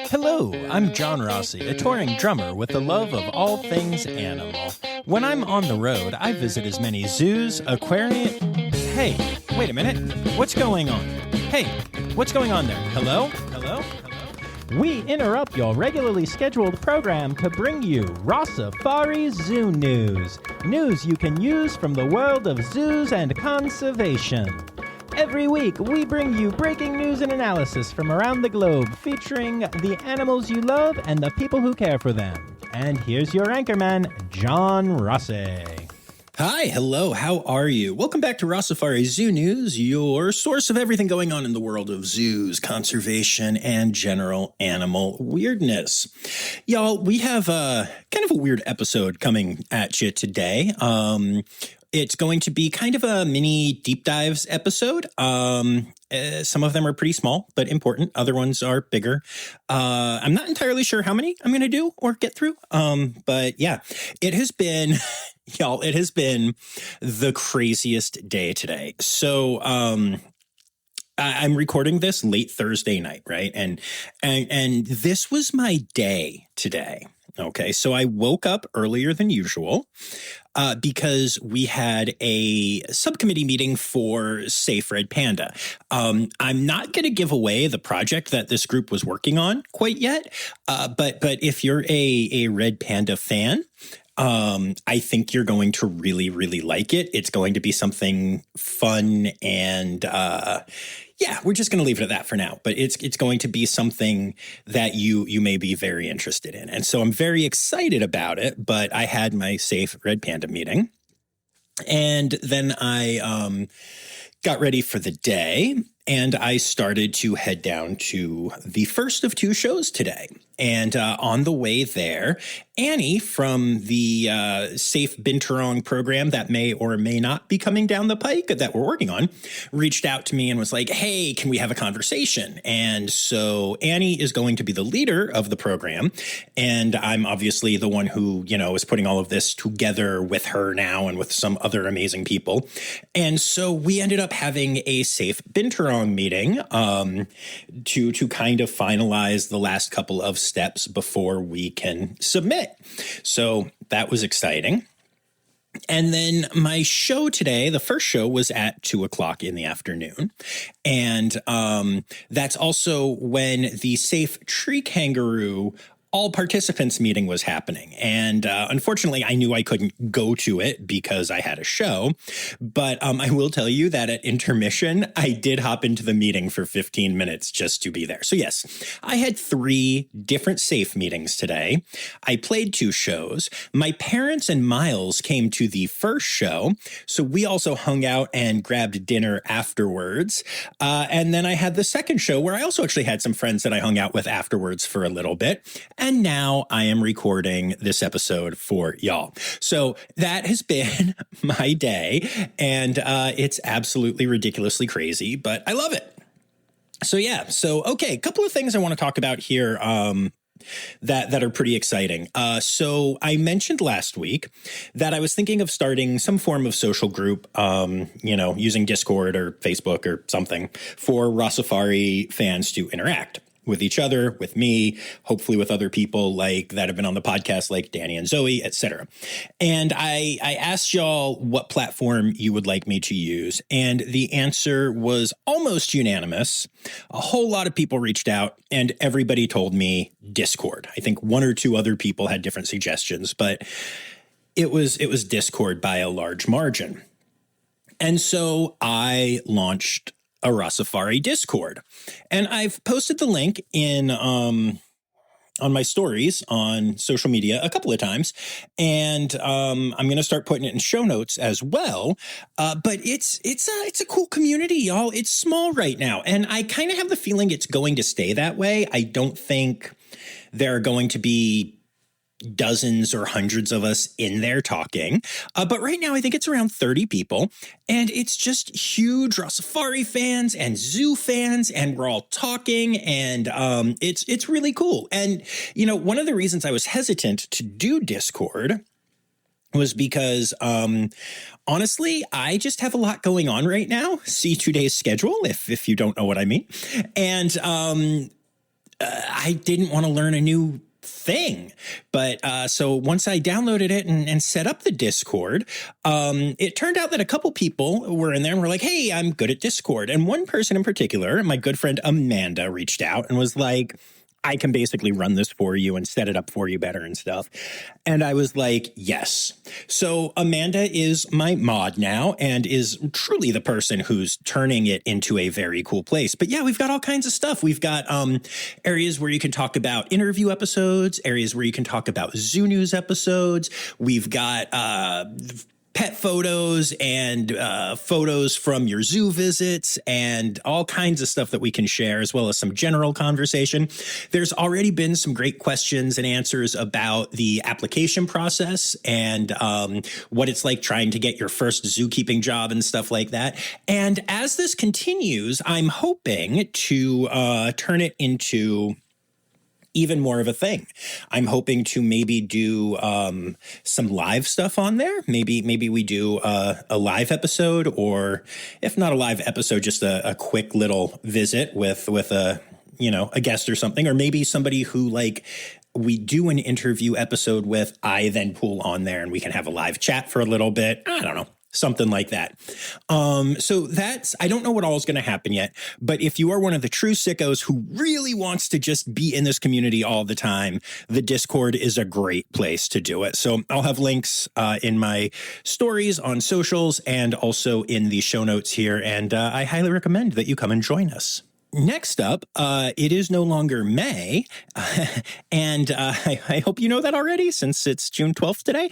Hello, I'm John Rossi, a touring drummer with the love of all things animal. When I'm on the road, I visit as many zoos, aquariums... Hey, wait a minute. What's going on? Hey, what's going on there? Hello? Hello? Hello? We interrupt your regularly scheduled program to bring you Rossifari Zoo news. News you can use from the world of zoos and conservation. Every week, we bring you breaking news and analysis from around the globe, featuring the animals you love and the people who care for them. And here's your anchorman, John Rossi. Hi, hello, how are you? Welcome back to Rossifari Zoo News, your source of everything going on in the world of zoos, conservation, and general animal weirdness. Y'all, we have kind of a weird episode coming at you today. It's going to be kind of a mini deep dives episode. Some of them are pretty small, but important. Other ones are bigger. I'm not entirely sure how many I'm going to do or get through. But yeah, it has been, y'all, it has been the craziest day today. So, I'm recording this late Thursday night, right? And this was my day today. Okay, so I woke up earlier than usual because we had a subcommittee meeting for Safe Red Panda. I'm not going to give away the project that this group was working on quite yet, but if you're a Red Panda fan, I think you're going to really, really like it. It's going to be something fun and yeah, we're just going to leave it at that for now. But it's going to be something that you may be very interested in. And so I'm very excited about it. But I had my Safe Red Panda meeting. And then I got ready for the day. And I started to head down to the first of two shows today. And on the way there, Annie from the Safe Binturong program that may or may not be coming down the pike that we're working on, reached out to me and was like, hey, can we have a conversation? And so Annie is going to be the leader of the program. And I'm obviously the one who, is putting all of this together with her now and with some other amazing people. And so we ended up having a Safe Binturong meeting to kind of finalize the last couple of steps before we can submit. So that was exciting. And then my show today, the first show was at 2:00 in the afternoon. And that's also when the Safe Tree Kangaroo all participants meeting was happening. And unfortunately, I knew I couldn't go to it because I had a show. But I will tell you that at intermission, I did hop into the meeting for 15 minutes just to be there. So yes, I had 3 different Safe meetings today. I played 2 shows. My parents and Miles came to the first show. So we also hung out and grabbed dinner afterwards. And then I had the second show where I also actually had some friends that I hung out with afterwards for a little bit. And now I am recording this episode for y'all. So that has been my day, and it's absolutely ridiculously crazy, but I love it. So yeah, okay, a couple of things I want to talk about here that are pretty exciting. So I mentioned last week that I was thinking of starting some form of social group, using Discord or Facebook or something for Rossifari fans to interact with each other, with me, hopefully with other people like that have been on the podcast, like Danny and Zoe, etc. And I asked y'all what platform you would like me to use. And the answer was almost unanimous. A whole lot of people reached out and everybody told me Discord. I think 1 or 2 other people had different suggestions, but it was Discord by a large margin. And so I launched a Rossifari Discord. And I've posted the link in on my stories on social media a couple of times. And I'm going to start putting it in show notes as well. But it's a cool community, y'all. It's small right now. And I kind of have the feeling it's going to stay that way. I don't think there are going to be dozens or hundreds of us in there talking. But right now, I think it's around 30 people. And it's just huge Rossifari fans and zoo fans. And we're all talking. And it's really cool. And, one of the reasons I was hesitant to do Discord was because, honestly, I just have a lot going on right now. See today's schedule, if you don't know what I mean. And I didn't want to learn a new thing. But so once I downloaded it and set up the Discord, it turned out that a couple people were in there and were like, hey, I'm good at Discord. And one person in particular, my good friend Amanda, reached out and was like, I can basically run this for you and set it up for you better and stuff. And I was like, yes. So Amanda is my mod now and is truly the person who's turning it into a very cool place. But yeah, we've got all kinds of stuff. We've got areas where you can talk about interview episodes, areas where you can talk about Zoo News episodes. We've got pet photos and photos from your zoo visits and all kinds of stuff that we can share, as well as some general conversation. There's already been some great questions and answers about the application process and what it's like trying to get your first zookeeping job and stuff like that. And as this continues, I'm hoping to turn it into even more of a thing. I'm hoping to maybe do some live stuff on there. Maybe we do a live episode, or if not a live episode, just a quick little visit with a guest or something, or maybe somebody who we do an interview episode with, I then pull on there and we can have a live chat for a little bit. I don't know. Something like that. So I don't know what all is going to happen yet, but if you are one of the true sickos who really wants to just be in this community all the time, the Discord is a great place to do it. So I'll have links in my stories on socials and also in the show notes here. And I highly recommend that you come and join us. Next up, it is no longer May, and I hope you know that already since it's June 12th today.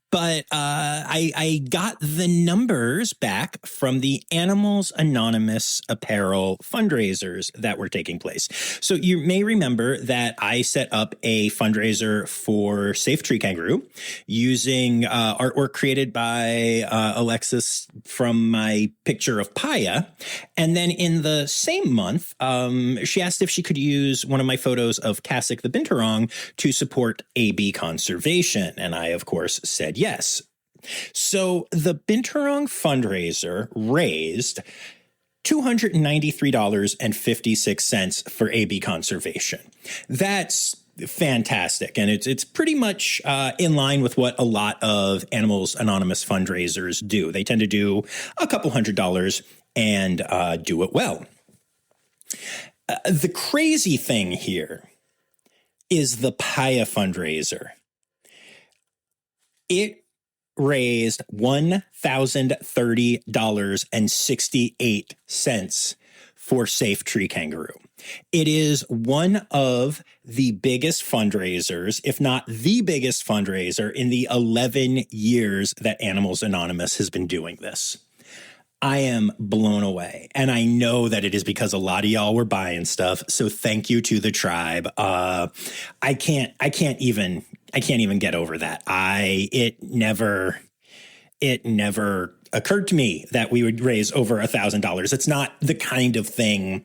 But I got the numbers back from the Animals Anonymous apparel fundraisers that were taking place. So you may remember that I set up a fundraiser for Safe Tree Kangaroo using artwork created by Alexis from my picture of Paya. And then in the same month, she asked if she could use one of my photos of Kasich the Binturong to support AB conservation. And I, of course, said yes. So the Binturong fundraiser raised $293.56 for AB conservation. That's fantastic. And it's pretty much in line with what a lot of Animals Anonymous fundraisers do. They tend to do a couple $100 and do it well. The crazy thing here is the Paya fundraiser. It raised $1,030.68 for Safe Tree Kangaroo. It is one of the biggest fundraisers, if not the biggest fundraiser, in the 11 years that Animals Anonymous has been doing this. I am blown away. And I know that it is because a lot of y'all were buying stuff. So thank you to the tribe. I can't even get over that. It never occurred to me that we would raise over $1,000. It's not the kind of thing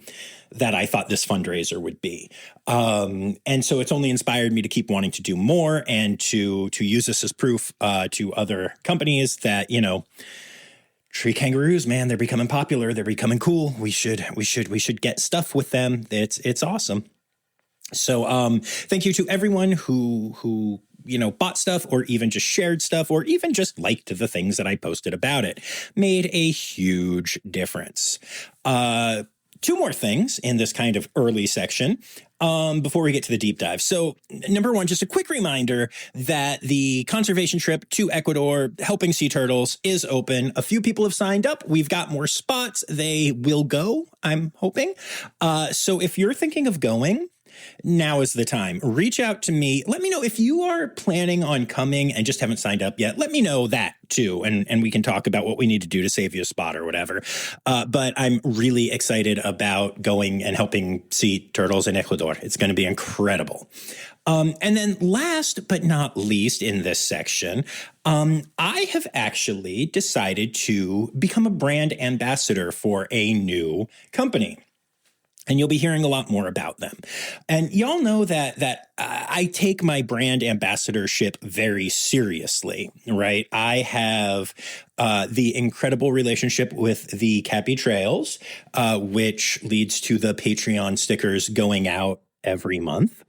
that I thought this fundraiser would be. And so it's only inspired me to keep wanting to do more and to use this as proof to other companies that, tree kangaroos, man, they're becoming popular. They're becoming cool. We should get stuff with them. It's awesome. So thank you to everyone who bought stuff or even just shared stuff or even just liked the things that I posted about it. Made a huge difference. Two more things in this kind of early section before we get to the deep dive. So number one, just a quick reminder that the conservation trip to Ecuador helping sea turtles is open. A few people have signed up. We've got more spots. They will go, I'm hoping. So if you're thinking of going, now is the time. Reach out to me. Let me know if you are planning on coming and just haven't signed up yet. Let me know that too. And we can talk about what we need to do to save you a spot or whatever. But I'm really excited about going and helping sea turtles in Ecuador. It's going to be incredible. And then last but not least in this section, I have actually decided to become a brand ambassador for a new company. And you'll be hearing a lot more about them. And y'all know that I take my brand ambassadorship very seriously, right? I have the incredible relationship with the Cappy Trails, which leads to the Patreon stickers going out every month.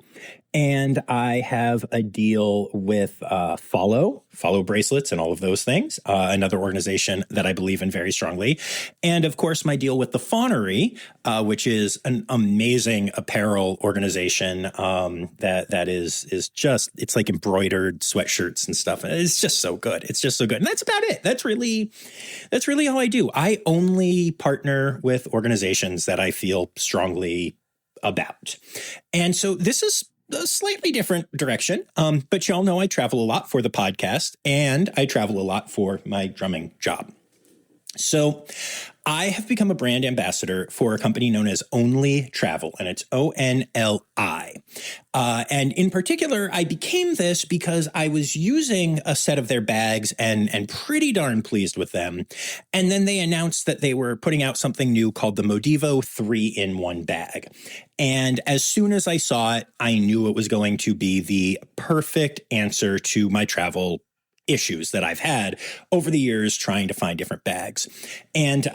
And I have a deal with Follow bracelets and all of those things, another organization that I believe in very strongly. And of course, my deal with the Fawnery, which is an amazing apparel organization that is just, it's like embroidered sweatshirts and stuff. It's just so good. It's just so good. And that's about it. That's really all I do. I only partner with organizations that I feel strongly about. And so this is a slightly different direction. But y'all know I travel a lot for the podcast and I travel a lot for my drumming job. So I have become a brand ambassador for a company known as Only Travel, and it's ONLI. And in particular, I became this because I was using a set of their bags and pretty darn pleased with them. And then they announced that they were putting out something new called the Modivo 3-in-1 bag. And as soon as I saw it, I knew it was going to be the perfect answer to my travel issues that I've had over the years trying to find different bags. And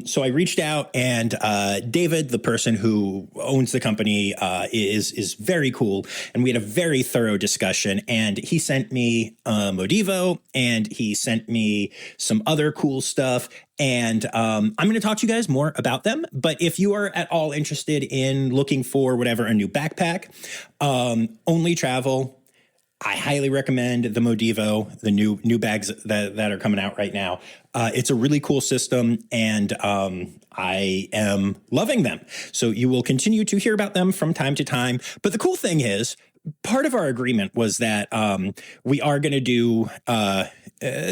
so I reached out, and David, the person who owns the company, is very cool. And we had a very thorough discussion, and he sent me Modivo, and he sent me some other cool stuff. And I'm going to talk to you guys more about them. But if you are at all interested in looking for a new backpack, Only Travel, I highly recommend the Modivo, the new bags that are coming out right now. It's a really cool system, and I am loving them. So you will continue to hear about them from time to time. But the cool thing is, part of our agreement was that we are going to do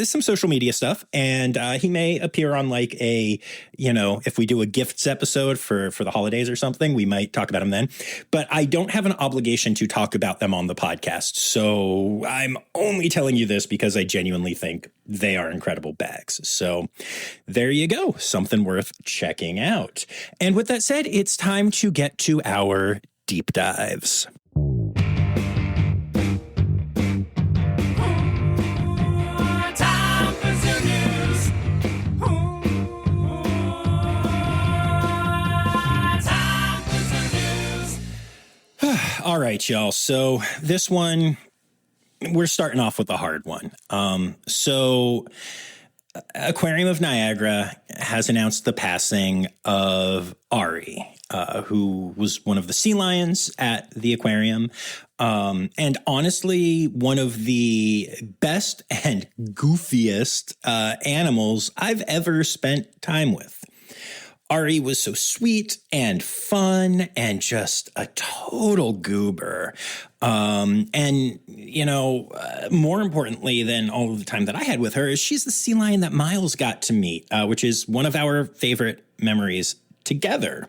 some social media stuff, and he may appear on like if we do a gifts episode for the holidays or something, we might talk about him then. But I don't have an obligation to talk about them on the podcast. So I'm only telling you this because I genuinely think they are incredible bags. So there you go. Something worth checking out. And with that said, it's time to get to our deep dives. All right, y'all. So this one, we're starting off with a hard one. So Aquarium of Niagara has announced the passing of Arie, who was one of the sea lions at the aquarium. And honestly, one of the best and goofiest animals I've ever spent time with. Arie was so sweet and fun and just a total goober. And, more importantly than all of the time that I had with her is she's the sea lion that Miles got to meet, which is one of our favorite memories together.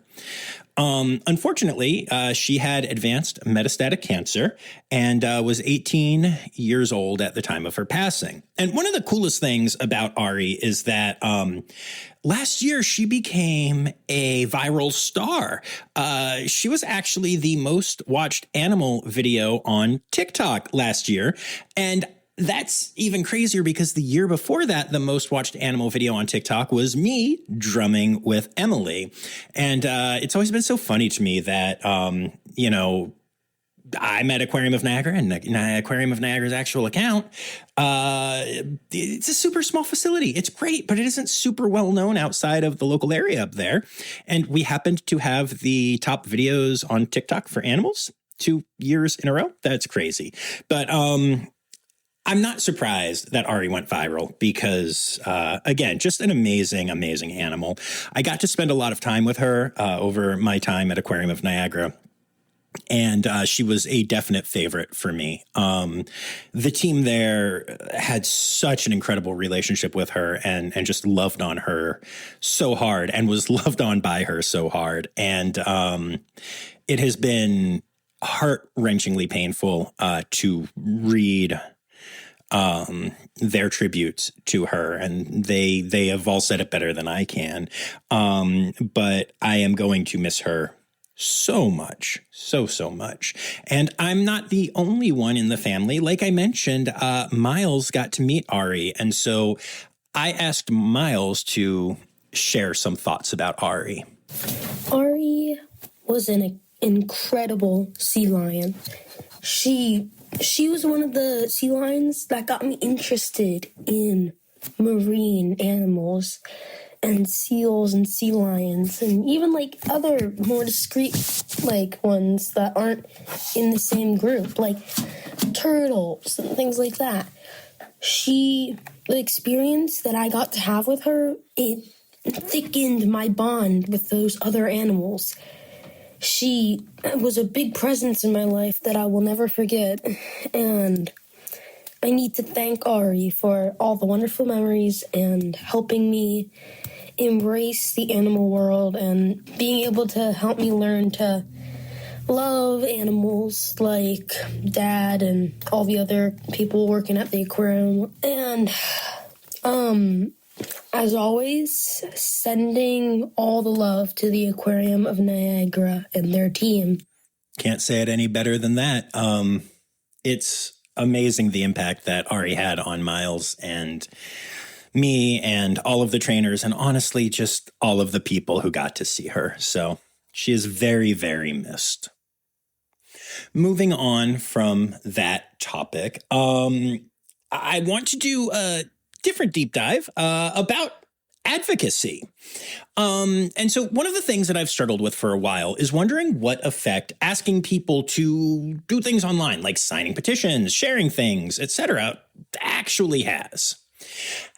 Unfortunately, she had advanced metastatic cancer and was 18 years old at the time of her passing. And one of the coolest things about Arie is that last year she became a viral star. She was actually the most watched animal video on TikTok last year. And that's even crazier because the year before that, the most watched animal video on TikTok was me drumming with Emily. And it's always been so funny to me that, I'm at Aquarium of Niagara, and Aquarium of Niagara's actual account, it's a super small facility. It's great, but it isn't super well known outside of the local area up there. And we happened to have the top videos on TikTok for animals 2 years in a row. That's crazy. But I'm not surprised that Arie went viral because, again, just an amazing, amazing animal. I got to spend a lot of time with her over my time at Aquarium of Niagara. And she was a definite favorite for me. The team there had such an incredible relationship with her and just loved on her so hard and was loved on by her so hard. And it has been heart-wrenchingly painful to read their tributes to her, and they have all said it better than I can. But I am going to miss her so much, so much. And I'm not the only one in the family. Like I mentioned, Miles got to meet Arie. And so I asked Miles to share some thoughts about Arie. Arie was an incredible sea lion. She was one of the sea lions that got me interested in marine animals and seals and sea lions and even like other more discreet like ones that aren't in the same group, like turtles and things like that. The experience that I got to have with her, it thickened my bond with those other animals. She was a big presence in my life that I will never forget, and I need to thank Arie for all the wonderful memories and helping me embrace the animal world and being able to help me learn to love animals like Dad and all the other people working at the aquarium. And, as always, sending all the love to the Aquarium of Niagara and their team. Can't say it any better than that. It's amazing the impact that Arie had on Miles and me and all of the trainers and honestly just all of the people who got to see her. So she is very, very missed. Moving on from that topic, I want to do a different deep dive about advocacy. And so one of the things that I've struggled with for a while is wondering what effect asking people to do things online, like signing petitions, sharing things, etc., actually has.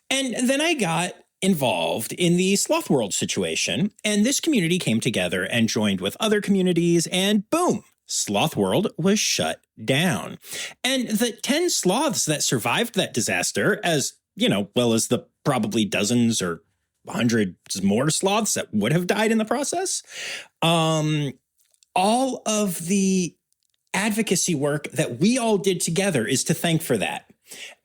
And then I got involved in the Sloth World situation, and this community came together and joined with other communities, and boom, Sloth World was shut down. And the 10 sloths that survived that disaster, as, well as the probably dozens or hundreds more sloths that would have died in the process, all of the advocacy work that we all did together is to thank for that.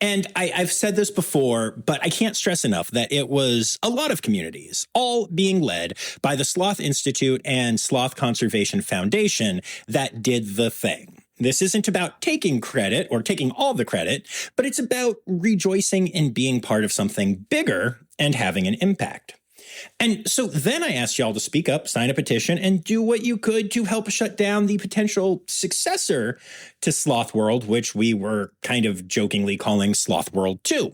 And I've said this before, but I can't stress enough that it was a lot of communities, all being led by the Sloth Institute and Sloth Conservation Foundation, that did the thing. This isn't about taking credit or taking all the credit, but it's about rejoicing in being part of something bigger and having an impact. And so then I asked y'all to speak up, sign a petition, and do what you could to help shut down the potential successor to Sloth World, which we were kind of jokingly calling Sloth World 2.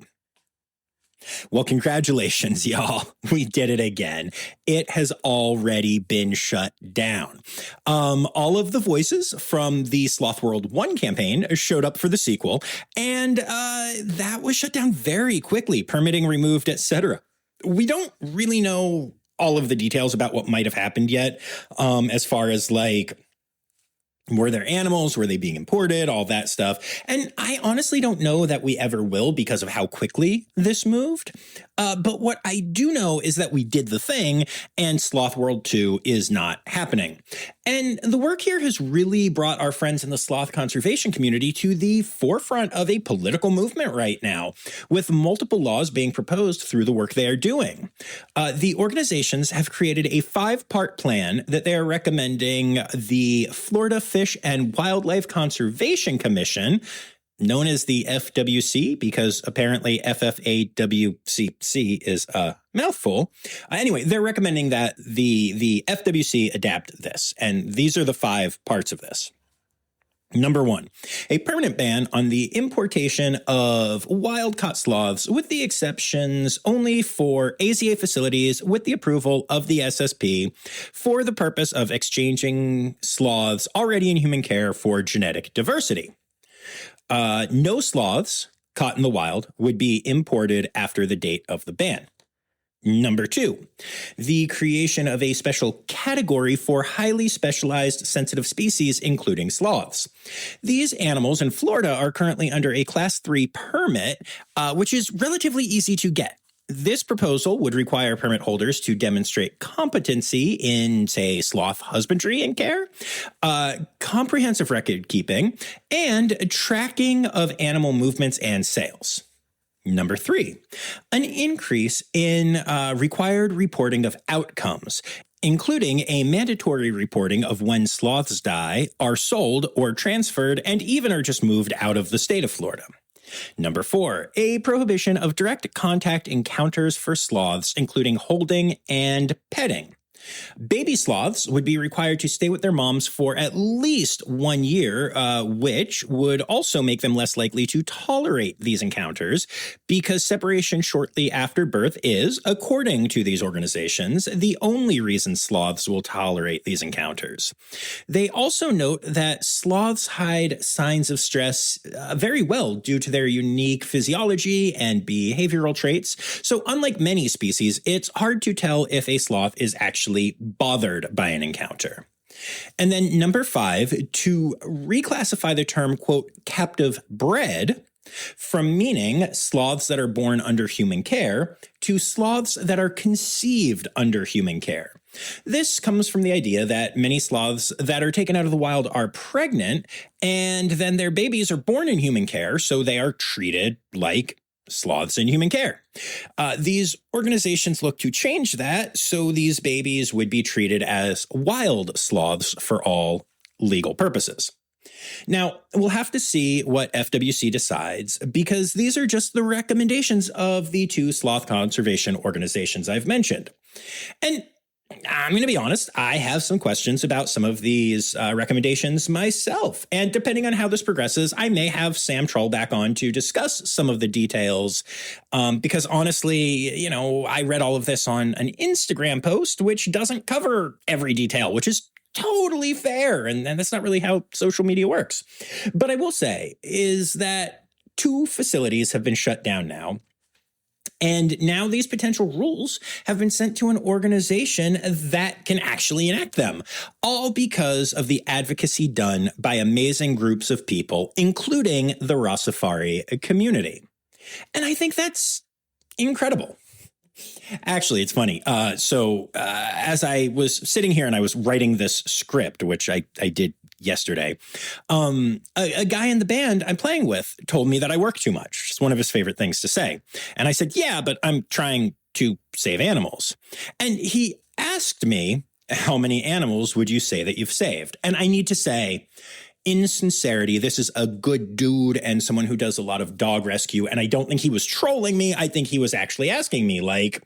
Well, congratulations, y'all. We did it again. It has already been shut down. All of the voices from the Sloth World 1 campaign showed up for the sequel, and that was shut down very quickly, permitting removed, etc. We don't really know all of the details about what might have happened yet, as far as were there animals? Were they being imported? All that stuff. And I honestly don't know that we ever will because of how quickly this moved. But what I do know is that we did the thing and Sloth World 2 is not happening. And the work here has really brought our friends in the sloth conservation community to the forefront of a political movement right now, with multiple laws being proposed through the work they are doing. The organizations have created a 5-part plan that they are recommending the Florida Fish and Wildlife Conservation Commission, known as the FWC, because apparently FFAWCC is a mouthful. Anyway, they're recommending that the FWC adapt this, and these are the 5 parts of this. Number 1, a permanent ban on the importation of wild-caught sloths, with the exceptions only for AZA facilities with the approval of the SSP for the purpose of exchanging sloths already in human care for genetic diversity. No sloths caught in the wild would be imported after the date of the ban. Number 2, the creation of a special category for highly specialized sensitive species, including sloths. These animals in Florida are currently under a Class 3 permit, which is relatively easy to get. This proposal would require permit holders to demonstrate competency in, say, sloth husbandry and care, comprehensive record keeping, and tracking of animal movements and sales. Number 3, an increase in required reporting of outcomes. including a mandatory reporting of when sloths die, are sold or transferred, and even are just moved out of the state of Florida. Number 4, a prohibition of direct contact encounters for sloths, including holding and petting. Baby sloths would be required to stay with their moms for at least 1 year, which would also make them less likely to tolerate these encounters, because separation shortly after birth is, according to these organizations, the only reason sloths will tolerate these encounters. They also note that sloths hide signs of stress very well due to their unique physiology and behavioral traits. So unlike many species, it's hard to tell if a sloth is actually bothered by an encounter. And then number 5, to reclassify the term, quote, captive bred from meaning sloths that are born under human care to sloths that are conceived under human care. This comes from the idea that many sloths that are taken out of the wild are pregnant, and then their babies are born in human care, so they are treated like sloths in human care. These organizations look to change that, so these babies would be treated as wild sloths for all legal purposes. Now, we'll have to see what FWC decides, because these are just the recommendations of the 2 sloth conservation organizations I've mentioned. And I'm going to be honest, I have some questions about some of these recommendations myself. And depending on how this progresses, I may have Sam Troll back on to discuss some of the details. Because honestly, I read all of this on an Instagram post, which doesn't cover every detail, which is totally fair. And that's not really how social media works. But I will say is that 2 facilities have been shut down now. And now these potential rules have been sent to an organization that can actually enact them, all because of the advocacy done by amazing groups of people, including the Rossifari community. And I think that's incredible. Actually, it's funny. As I was sitting here and I was writing this script, which I did yesterday, a guy in the band I'm playing with told me that I work too much. It's one of his favorite things to say. And I said, yeah, but I'm trying to save animals. And he asked me, how many animals would you say that you've saved? And I need to say, in sincerity, this is a good dude and someone who does a lot of dog rescue. And I don't think he was trolling me. I think he was actually asking me, like,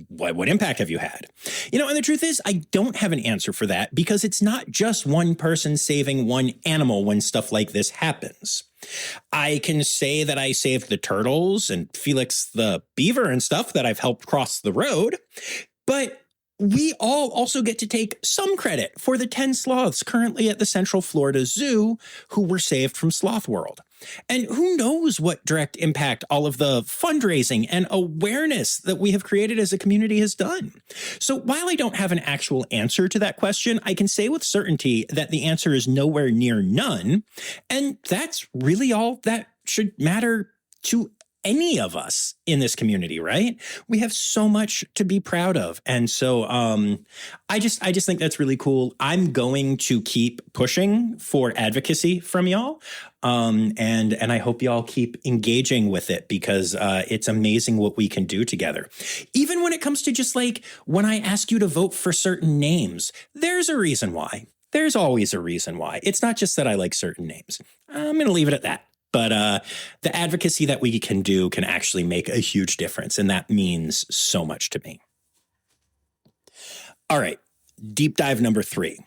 what impact have you had? And the truth is, I don't have an answer for that, because it's not just one person saving one animal when stuff like this happens. I can say that I saved the turtles and Felix the beaver and stuff that I've helped cross the road, but we all also get to take some credit for the 10 sloths currently at the Central Florida Zoo who were saved from Sloth World. And who knows what direct impact all of the fundraising and awareness that we have created as a community has done. So while I don't have an actual answer to that question, I can say with certainty that the answer is nowhere near none. And that's really all that should matter to any of us in this community, right? We have so much to be proud of. And so I just think that's really cool. I'm going to keep pushing for advocacy from y'all. And I hope y'all keep engaging with it, because it's amazing what we can do together. Even when it comes to just like when I ask you to vote for certain names, there's a reason why. There's always a reason why. It's not just that I like certain names. I'm going to leave it at that. But the advocacy that we can do can actually make a huge difference, and that means so much to me. All right, deep dive number 3.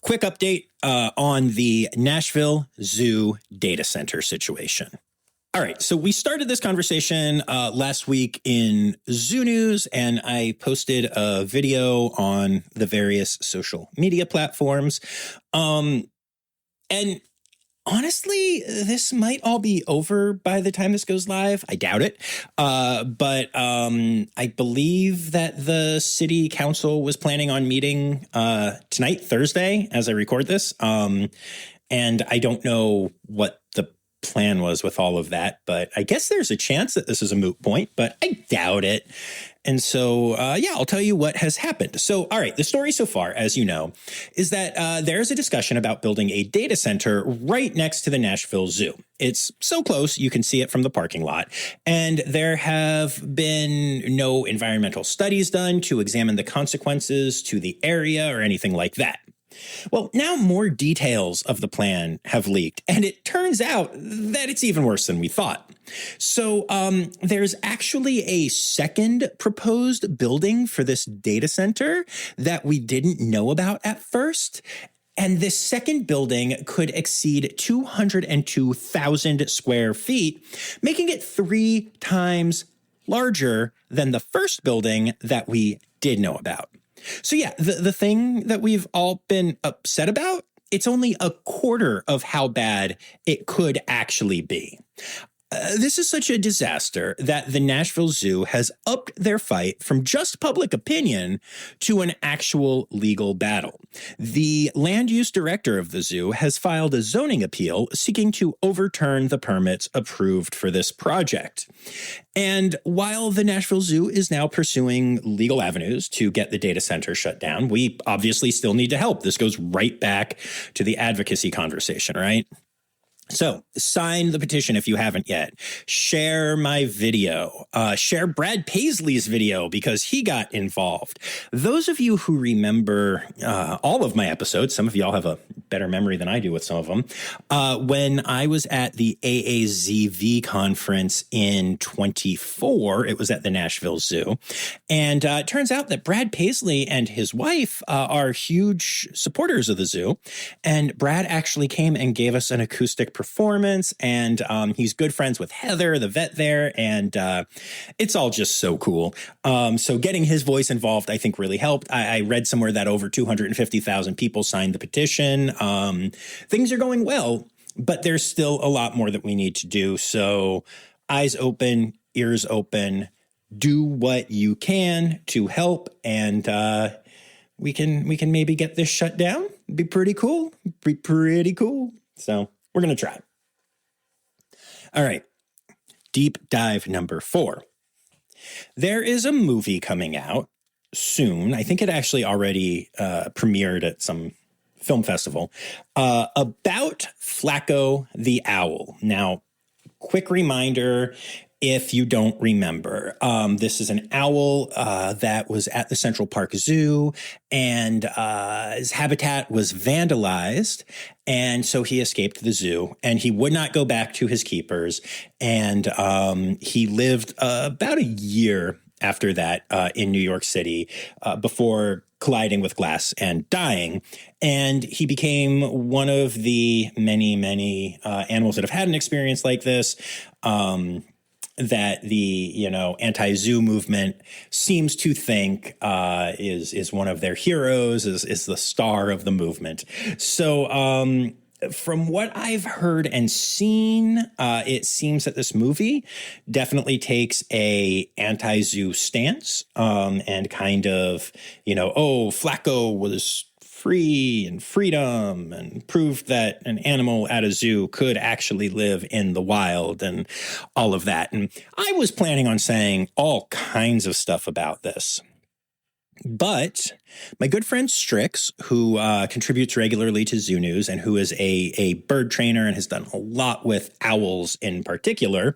Quick update on the Nashville Zoo data center situation. All right, so we started this conversation last week in Zoo News, and I posted a video on the various social media platforms. And honestly, this might all be over by the time this goes live. I doubt it. But I believe that the city council was planning on meeting tonight, Thursday, as I record this. And I don't know what the plan was with all of that, but I guess there's a chance that this is a moot point, but I doubt it. And so, I'll tell you what has happened. So, all right, the story so far, as you know, is that there's a discussion about building a data center right next to the Nashville Zoo. It's so close, you can see it from the parking lot. And there have been no environmental studies done to examine the consequences to the area or anything like that. Well, now more details of the plan have leaked, and it turns out that it's even worse than we thought. So there's actually a second proposed building for this data center that we didn't know about at first. And this second building could exceed 202,000 square feet, making it 3 times larger than the first building that we did know about. So yeah, the thing that we've all been upset about, it's only a quarter of how bad it could actually be. This is such a disaster that the Nashville Zoo has upped their fight from just public opinion to an actual legal battle. The land use director of the zoo has filed a zoning appeal seeking to overturn the permits approved for this project. And while the Nashville Zoo is now pursuing legal avenues to get the data center shut down, we obviously still need to help. This goes right back to the advocacy conversation, right? So sign the petition if you haven't yet. Share my video. Share Brad Paisley's video because he got involved. Those of you who remember all of my episodes, some of y'all have a better memory than I do with some of them, when I was at the AAZV conference in 24, it was at the Nashville Zoo. And it turns out that Brad Paisley and his wife are huge supporters of the zoo. And Brad actually came and gave us an acoustic performance, and he's good friends with Heather, the vet there, and it's all just so cool. So getting his voice involved, I think, really helped. I read somewhere that over 250,000 people signed the petition. Things are going well, but there's still a lot more that we need to do. So eyes open, ears open, do what you can to help, and we can maybe get this shut down. Be pretty cool. Be pretty cool. So we're going to try. All right. Deep dive number 4. There is a movie coming out soon. I think it actually already premiered at some film festival about Flaco the owl. Now, quick reminder, if you don't remember, this is an owl that was at the Central Park Zoo, and his habitat was vandalized, and so he escaped the zoo, and he would not go back to his keepers, and he lived about a year after that in New York City before colliding with glass and dying. And he became one of the many, many animals that have had an experience like this. That the anti-zoo movement seems to think is one of their heroes, is the star of the movement. So from what I've heard and seen, it seems that this movie definitely takes a anti-zoo stance and kind of, Flaco was free and freedom, and proved that an animal at a zoo could actually live in the wild and all of that. And I was planning on saying all kinds of stuff about this. But my good friend Strix, who contributes regularly to Zoo News and who is a bird trainer and has done a lot with owls in particular,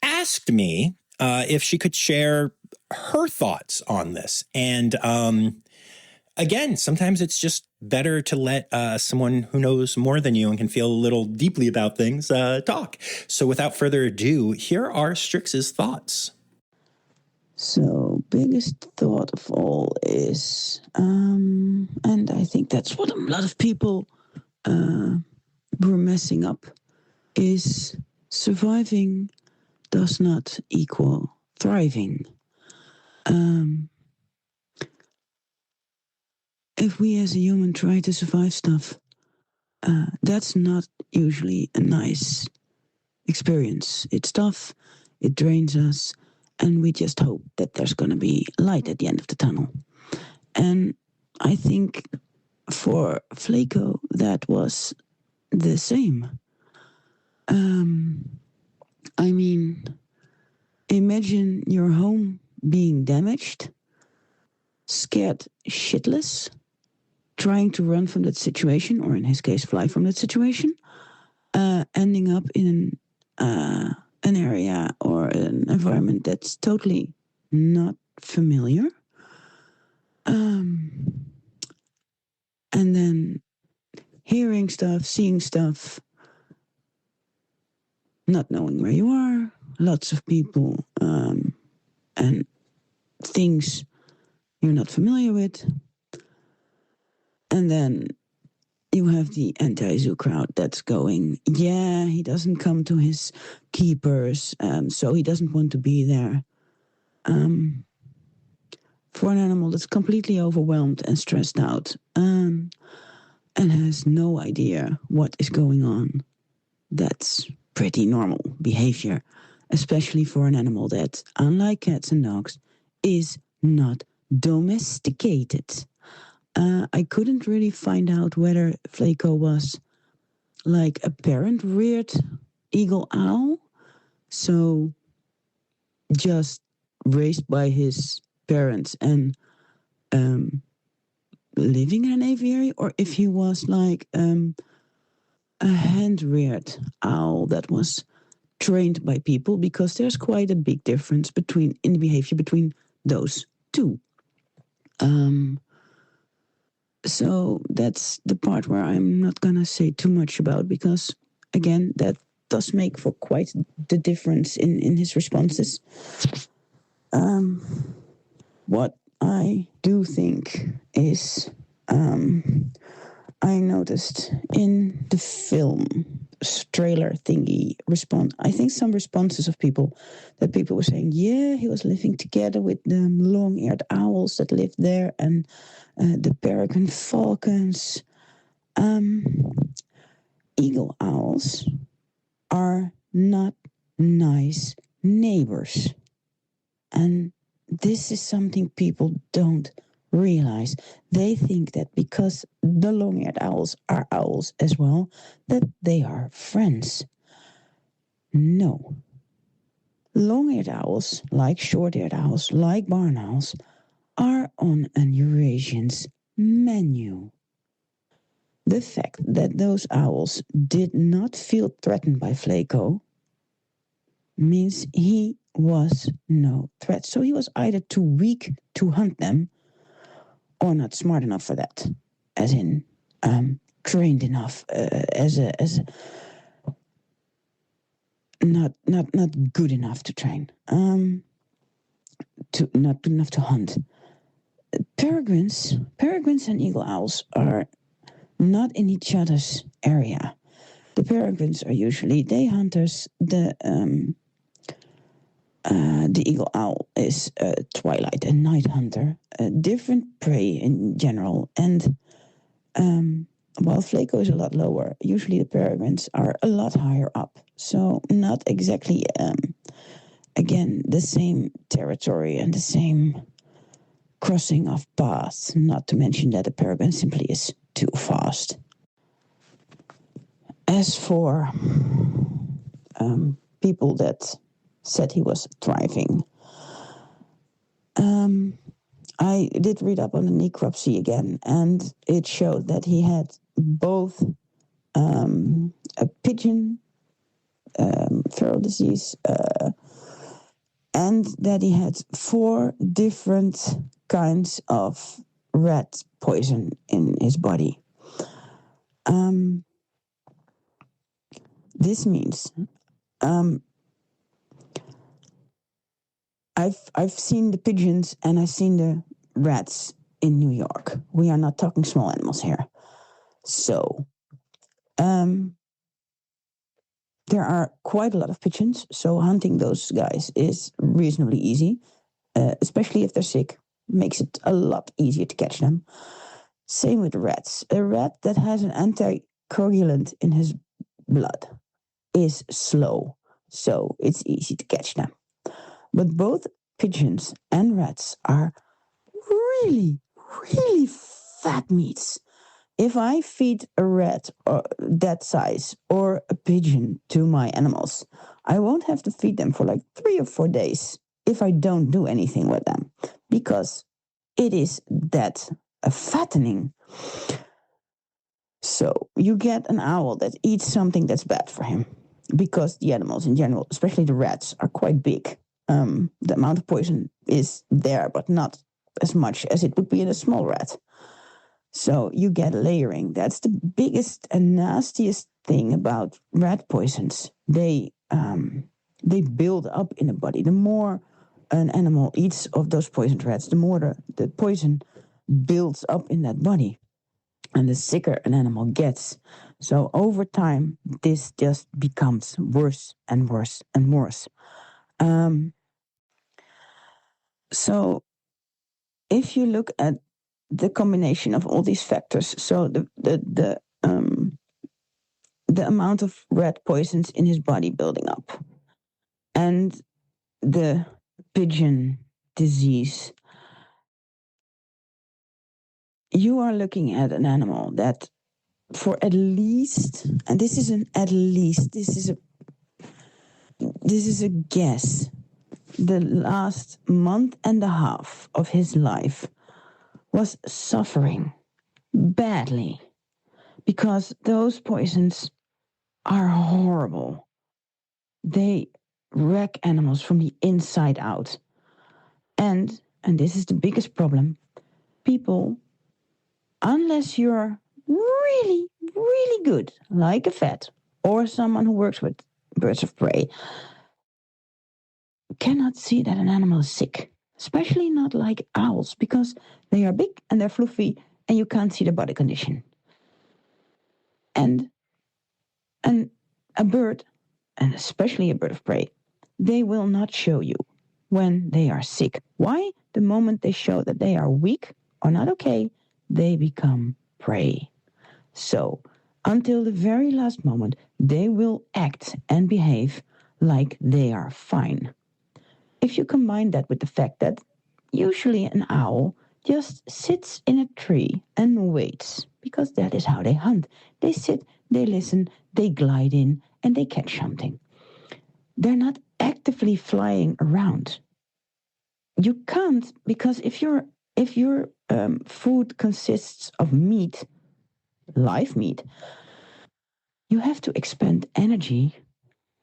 asked me if she could share her thoughts on this. And again, sometimes it's just better to let someone who knows more than you and can feel a little deeply about things talk. So without further ado, here are Strix's thoughts. So, biggest thought of all is, and I think that's what a lot of people were messing up, is surviving does not equal thriving. If we as a human try to survive stuff, that's not usually a nice experience. It's tough, it drains us, and we just hope that there's going to be light at the end of the tunnel. And I think for Flaco, that was the same. I mean, imagine your home being damaged, scared shitless, trying to run from that situation, or in his case, fly from that situation, ending up in an area or an environment that's totally not familiar. And then hearing stuff, seeing stuff, not knowing where you are, lots of people, and things you're not familiar with. And then you have the anti-zoo crowd that's going, yeah, he doesn't come to his keepers, so he doesn't want to be there. For an animal that's completely overwhelmed and stressed out, and has no idea what is going on, that's pretty normal behavior, especially for an animal that, unlike cats and dogs, is not domesticated. I couldn't really find out whether Flaco was like a parent-reared eagle owl, so just raised by his parents and living in an aviary, or if he was like a hand-reared owl that was trained by people, because there's quite a big difference in the behavior between those two. So that's the part where I'm not gonna say too much about, because again, that does make for quite the difference in his responses. What I do think is, I noticed in the film trailer thingy I think some responses of people were saying, yeah, he was living together with the long-eared owls that lived there and the peregrine falcons. Eagle owls are not nice neighbors. And this is something people don't realize. They think that because the long-eared owls are owls as well, that they are friends. No. Long-eared owls, like short-eared owls, like barn owls, are on an Eurasian's menu. The fact that those owls did not feel threatened by Flaco means he was no threat. So he was either too weak to hunt them, or not smart enough for that, as in trained enough, not good enough to train, not good enough to hunt. Peregrines and eagle owls are not in each other's area. The peregrines are usually day hunters. The eagle owl is a twilight and night hunter, a different prey in general. And while Flaco is a lot lower, usually the peregrines are a lot higher up. So not exactly, again, the same territory and the same crossing of paths, not to mention that the peregrine simply is too fast. As for people that said he was thriving, I did read up on the necropsy again, and it showed that he had both a pigeon feral disease, and that he had 4 different kinds of rat poison in his body. This means I've seen the pigeons and I've seen the rats in New York. We are not talking small animals here. So there are quite a lot of pigeons, so hunting those guys is reasonably easy, especially if they're sick. Makes it a lot easier to catch them. Same with rats. A rat that has an anticoagulant in his blood is slow, so it's easy to catch them. But both pigeons and rats are really, really fat meats. If I feed a rat or that size or a pigeon to my animals, I won't have to feed them for like 3 or 4 days if I don't do anything with them, because it is that fattening. So you get an owl that eats something that's bad for him, because the animals in general, especially the rats, are quite big. The amount of poison is there, but not as much as it would be in a small rat. So you get layering. That's the biggest and nastiest thing about rat poisons. They build up in the body. The more an animal eats of those poisoned rats, the more the poison builds up in that body, and the sicker an animal gets. So over time, this just becomes worse and worse and worse. So if you look at the combination of all these factors, so the amount of rat poisons in his body building up, and the pigeon disease, you are looking at an animal that, for at least, and this is a guess, the last month and a half of his life was suffering badly, because those poisons are horrible. They wreck animals from the inside out. And this is the biggest problem, people, unless you're really, really good, like a vet or someone who works with birds of prey, cannot see that an animal is sick, especially not like owls, because they are big and they're fluffy and you can't see their body condition. And a bird, and especially a bird of prey, they will not show you when they are sick. Why? The moment they show that they are weak or not okay, they become prey. So until the very last moment, they will act and behave like they are fine. If you combine that with the fact that usually an owl just sits in a tree and waits, because that is how they hunt. They sit, they listen, they glide in, and they catch something. They're not actively flying around. You can't, because if your food consists of meat, live meat, you have to expend energy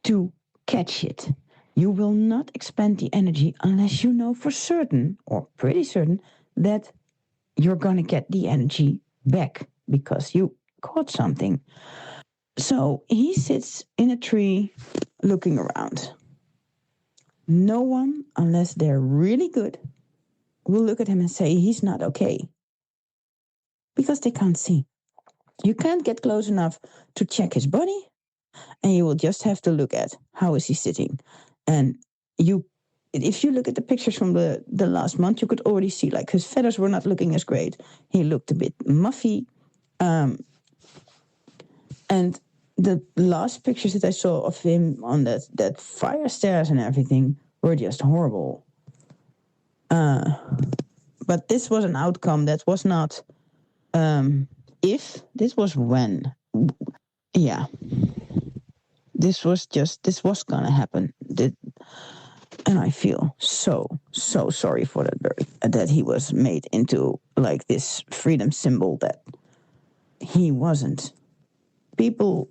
to catch it. You will not expend the energy unless you know for certain, or pretty certain, that you're going to get the energy back because you caught something. So he sits in a tree looking around. No one, unless they're really good, will look at him and say he's not okay, because they can't see. You can't get close enough to check his body, and you will just have to look at how is he sitting. And if you look at the pictures from the last month, you could already see like his feathers were not looking as great. He looked a bit muffy. And the last pictures that I saw of him on that fire stairs and everything were just horrible. But this was an outcome that was not if, this was when. Yeah. This was gonna happen. And I feel so sorry for that bird, that he was made into like this freedom symbol that he wasn't. People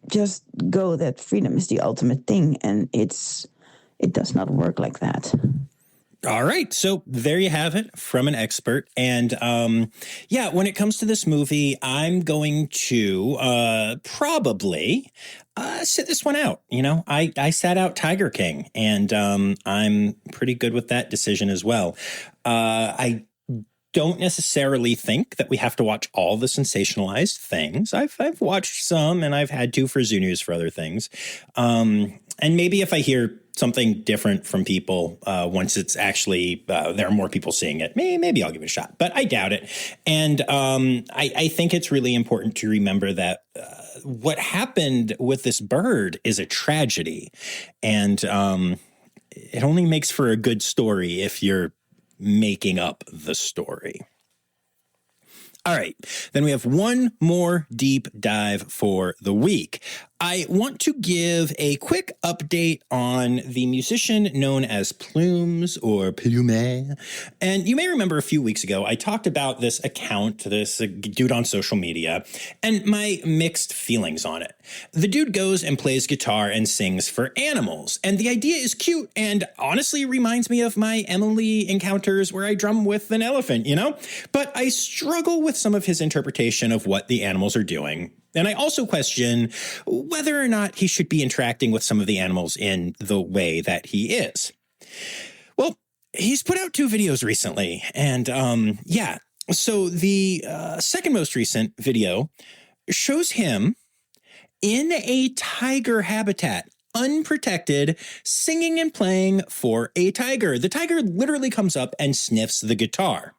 just go that freedom is the ultimate thing, and it does not work like that. All right. So there you have it from an expert. And when it comes to this movie, I'm going to probably sit this one out. You know, I sat out Tiger King, and I'm pretty good with that decision as well. I don't necessarily think that we have to watch all the sensationalized things. I've watched some, and I've had to for Zoo News for other things. And maybe if I hear something different from people once it's actually there are more people seeing it, maybe I'll give it a shot, but I doubt it. And I think it's really important to remember that what happened with this bird is a tragedy, and it only makes for a good story if you're making up the story. All right, then we have one more deep dive for the week. I want to give a quick update on the musician known as Plumes or Plume. And you may remember a few weeks ago, I talked about this account, this dude on social media, and my mixed feelings on it. The dude goes and plays guitar and sings for animals. And the idea is cute and honestly reminds me of my Emily encounters where I drum with an elephant, you know? But I struggle with some of his interpretation of what the animals are doing. And I also question whether or not he should be interacting with some of the animals in the way that he is. Well, he's put out 2 videos recently. And so the second most recent video shows him in a tiger habitat, unprotected, singing and playing for a tiger. The tiger literally comes up and sniffs the guitar.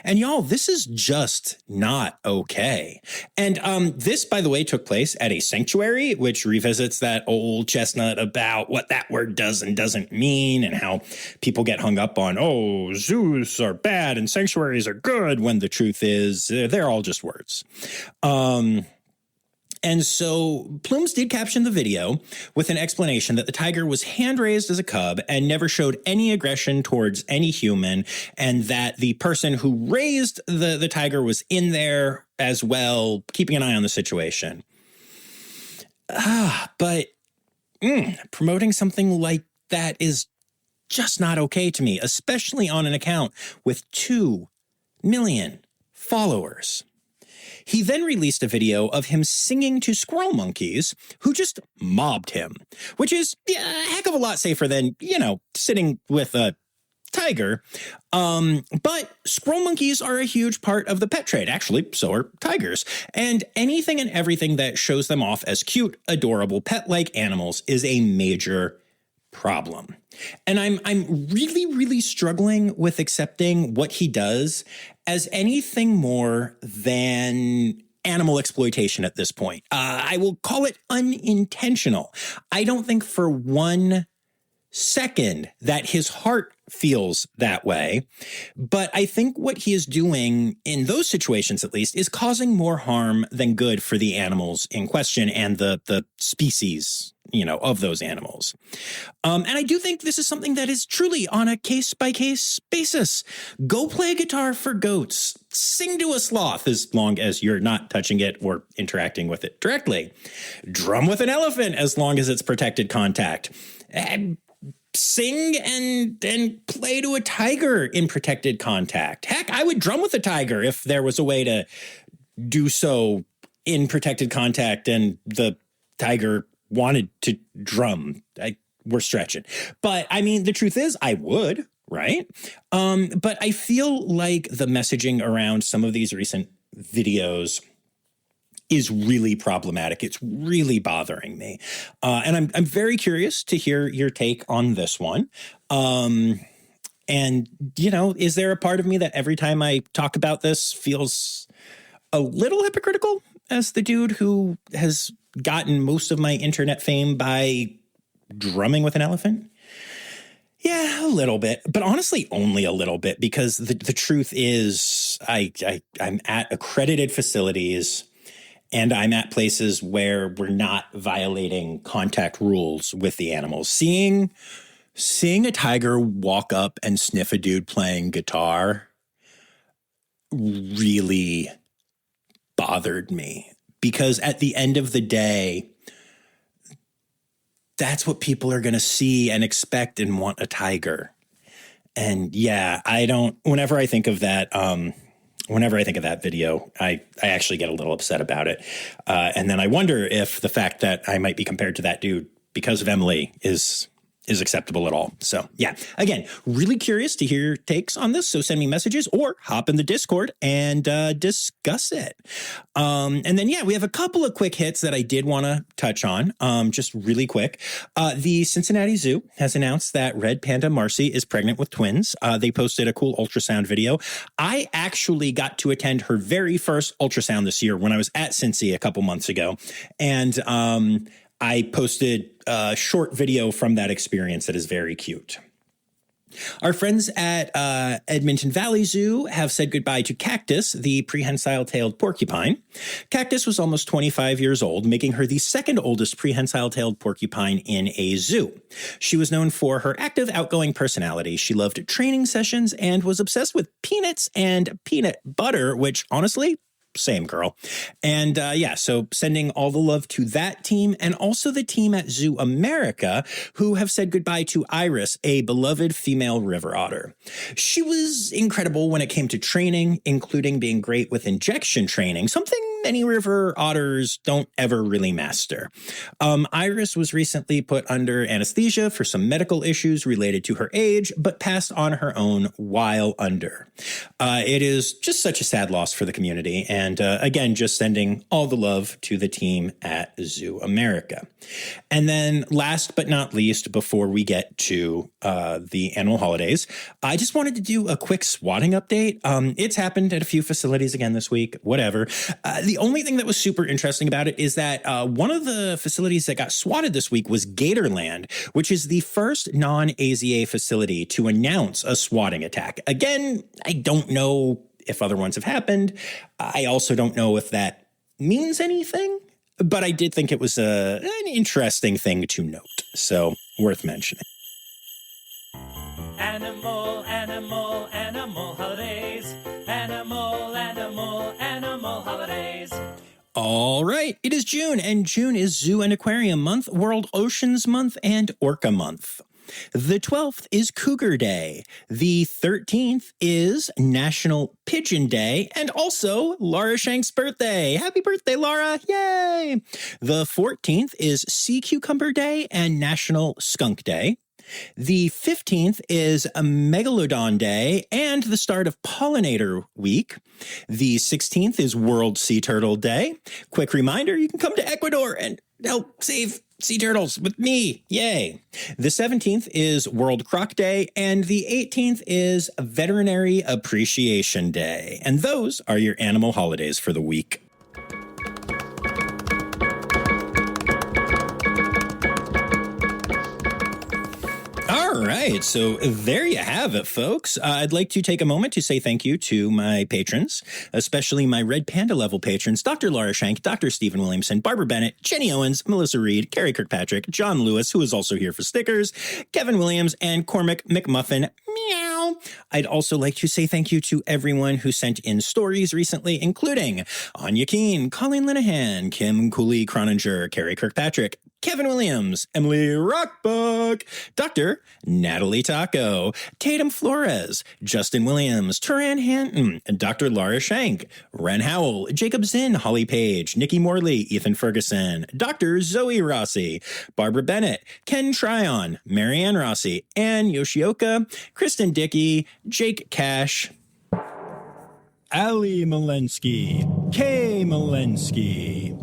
And y'all, this is just not okay. And this, by the way, took place at a sanctuary, which revisits that old chestnut about what that word does and doesn't mean, and how people get hung up on, oh, zoos are bad and sanctuaries are good, when the truth is they're all just words. And so Plumes did caption the video with an explanation that the tiger was hand-raised as a cub and never showed any aggression towards any human, and that the person who raised the tiger was in there as well, keeping an eye on the situation. But promoting something like that is just not okay to me, especially on an account with 2 million followers. He then released a video of him singing to squirrel monkeys who just mobbed him, which is a heck of a lot safer than, sitting with a tiger. But squirrel monkeys are a huge part of the pet trade. Actually, so are tigers. And anything and everything that shows them off as cute, adorable, pet-like animals is a major problem. And I'm really, really struggling with accepting what he does as anything more than animal exploitation at this point. I will call it unintentional. I don't think for 1 second that his heart feels that way. But I think what he is doing in those situations, at least, is causing more harm than good for the animals in question and the species, of those animals. And I do think this is something that is truly on a case-by-case basis. Go play guitar for goats. Sing to a sloth as long as you're not touching it or interacting with it directly. Drum with an elephant as long as it's protected contact. Sing and play to a tiger in protected contact. Heck, I would drum with a tiger if there was a way to do so in protected contact and the tiger wanted to drum. We're stretching. But I mean, the truth is I would, right? But I feel like the messaging around some of these recent videos is really problematic. It's really bothering me. And I'm very curious to hear your take on this one. And, is there a part of me that every time I talk about this feels a little hypocritical as the dude who has gotten most of my internet fame by drumming with an elephant? Yeah, a little bit, but honestly, only a little bit, because the truth is I'm at accredited facilities and I'm at places where we're not violating contact rules with the animals. Seeing a tiger walk up and sniff a dude playing guitar really bothered me, because at the end of the day, that's what people are going to see and expect and want a tiger. And yeah, whenever I think of that video, I actually get a little upset about it. And then I wonder if the fact that I might be compared to that dude because of Emily is acceptable at all. So yeah, again, really curious to hear your takes on this. So send me messages or hop in the Discord and discuss it. And then, we have a couple of quick hits that I did want to touch on, just really quick. The Cincinnati Zoo has announced that red panda Marcy is pregnant with twins. They posted a cool ultrasound video. I actually got to attend her very first ultrasound this year when I was at Cincy a couple months ago. And I posted a short video from that experience that is very cute. Our friends at Edmonton Valley Zoo have said goodbye to Cactus, the prehensile-tailed porcupine. Cactus was almost 25 years old, making her the second oldest prehensile-tailed porcupine in a zoo. She was known for her active, outgoing personality. She loved training sessions and was obsessed with peanuts and peanut butter, which, honestly, same girl. And so sending all the love to that team and also the team at ZooAmerica, who have said goodbye to Iris, a beloved female river otter. She was incredible when it came to training, including being great with injection training, something many river otters don't ever really master. Iris was recently put under anesthesia for some medical issues related to her age, but passed on her own while under. It is just such a sad loss for the community. And again, just sending all the love to the team at ZooAmerica. And then last but not least, before we get to the annual holidays, I just wanted to do a quick swatting update. It's happened at a few facilities again this week, whatever. The only thing that was super interesting about it is that one of the facilities that got swatted this week was Gatorland, which is the first non-AZA facility to announce a swatting attack. Again, I don't know if other ones have happened. I also don't know if that means anything, but I did think it was an interesting thing to note. So worth mentioning. Animal, animal, animal holidays. Animal, animal, animal holidays. All right, it is June, and June is Zoo and Aquarium Month, World Oceans Month, and Orca Month. The 12th is Cougar Day. The 13th is National Pigeon Day, and also Laura Shank's birthday. Happy birthday, Laura! Yay! The 14th is Sea Cucumber Day and National Skunk Day. The 15th is a Megalodon Day and the start of Pollinator Week. The 16th is World Sea Turtle Day. Quick reminder, you can come to Ecuador and help save sea turtles with me. Yay. The 17th is World Croc Day, and the 18th is Veterinary Appreciation Day. And those are your animal holidays for the week. All right, so there you have it, folks. I'd like to take a moment to say thank you to my patrons, especially my Red Panda level patrons, Dr. Laura Shank, Dr. Stephen Williamson, Barbara Bennett, Jenny Owens, Melissa Reed, Carrie Kirkpatrick, John Lewis, who is also here for stickers, Kevin Williams, and Cormac McMuffin. Meow. I'd also like to say thank you to everyone who sent in stories recently, including Anya Keene, Colleen Linehan, Kim Cooley Croninger, Carrie Kirkpatrick, Kevin Williams, Emily Rockbuck, Dr. Natalie Taco, Tatum Flores, Justin Williams, Turan Hanton, Dr. Laura Shank, Ren Howell, Jacob Zinn, Holly Page, Nikki Morley, Ethan Ferguson, Dr. Zoe Rossi, Barbara Bennett, Ken Tryon, Marianne Rossi, Ann Yoshioka, Kristen Dickey, Jake Cash, Ali Malensky, Kay Malensky,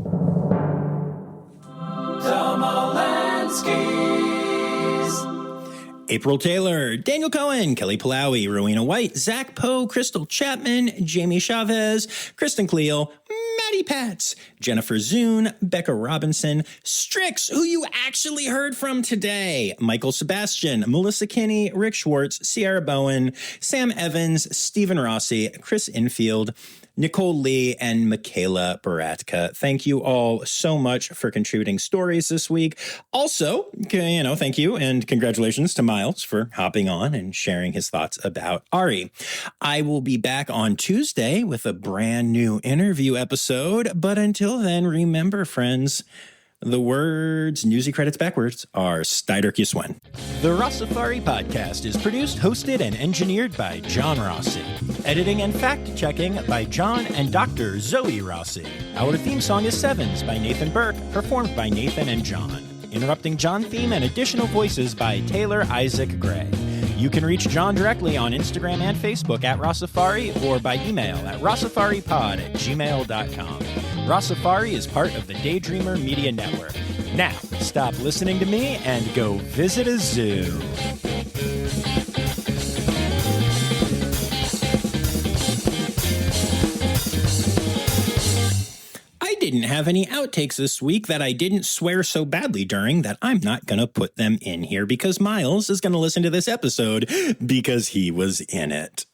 April Taylor, Daniel Cohen, Kelly Palawi, Rowena White, Zach Poe, Crystal Chapman, Jamie Chavez, Kristen Cleo, Maddie Patz, Jennifer Zune, Becca Robinson, Strix, who you actually heard from today, Michael Sebastian, Melissa Kinney, Rick Schwartz, Sierra Bowen, Sam Evans, Stephen Rossi, Chris Infield, Nicole Lee, and Michaela Baratka. Thank you all so much for contributing stories this week. Also, thank you and congratulations to Miles for hopping on and sharing his thoughts about Arie. I will be back on Tuesday with a brand new interview episode, but until then, remember, friends, the words newsy credits backwards are Steiderkuswen. The Rossifari podcast is produced, hosted, and engineered by John Rossi. Editing and fact-checking by John and Dr. Zoe Rossi. Our theme song is Sevens by Nathan Burke, performed by Nathan and John. Interrupting John theme and additional voices by Taylor Isaac Gray. You can reach John directly on Instagram and Facebook at Rossifari or by email at rossifaripod@gmail.com. Rossifari is part of the Daydreamer Media Network. Now, stop listening to me and go visit a zoo. I didn't didn't have any outtakes this week that I didn't swear so badly during that I'm not going to put them in here because Miles is going to listen to this episode because he was in it.